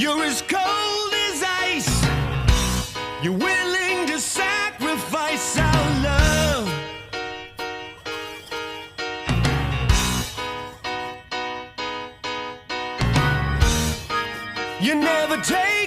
You're as cold as ice. You're willing to sacrifice our love. You never take